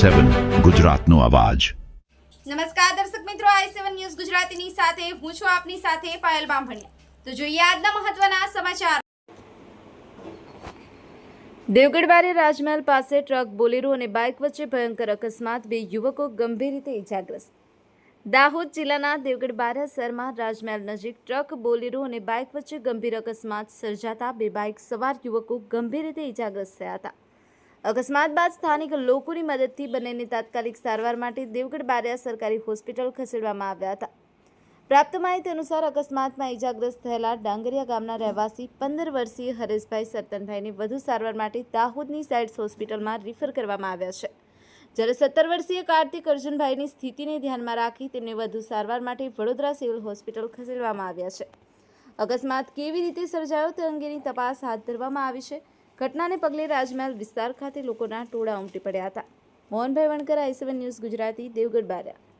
i7 ગુજરાતનો અવાજ। નમસ્કાર દર્શક મિત્રો, i7 ન્યૂઝ ગુજરાતીની સાથે હું છું આપની સાથે પાયલ બામભણિયા। તો જોઈએ આજના મહત્વના સમાચાર। દેવગઢ બારે રાજમહેલ પાસે ટ્રક, બોલેરો અને બાઇક વચ્ચે ભયંકર અકસ્માત, 2 યુવકો ગંભીર રીતે ઇજાગ્રસ્ત। દાહોદ જિલ્લાના દેવગઢ બારાસરમાં રાજમહેલ નજીક ટ્રક, બોલેરો અને બાઇક વચ્ચે ગંભીર અકસ્માત સર્જાતા 2 બાઇક સવાર યુવકો ગંભીર રીતે ઇજાગ્રસ્ત થયા હતા। અકસ્માત બાદ સ્થાનિક લોકોની મદદથી બંનેને તાત્કાલિક સારવાર માટે દેવગઢ બારિયા સરકારી હોસ્પિટલ ખસેડવામાં આવ્યા હતા। પ્રાપ્ત માહિતી અનુસાર અકસ્માતમાં ઇજાગ્રસ્ત થયેલા ડાંગરિયા ગામના રહેવાસી 15 વર્ષીય હરેશભાઈ સરતનભાઈને વધુ સારવાર માટે દાહોદની સાઇટ્સ હોસ્પિટલમાં રિફર કરવામાં આવ્યા છે, જ્યારે 17 વર્ષીય કાર્તિક અર્જુનભાઈની સ્થિતિને ધ્યાનમાં રાખી તેમને વધુ સારવાર માટે વડોદરા સિવિલ હોસ્પિટલ ખસેડવામાં આવ્યા છે। અકસ્માત કેવી રીતે સર્જાયો તે અંગેની તપાસ હાથ ધરવામાં આવી છે। ઘટનાને પગલે રાજમહેલ વિસ્તાર ખાતે લોકોના ટોળા ઉમટી પડ્યા હતા। Mohanbhai Vankar, i7 news Gujarati, Devgadh Bariya.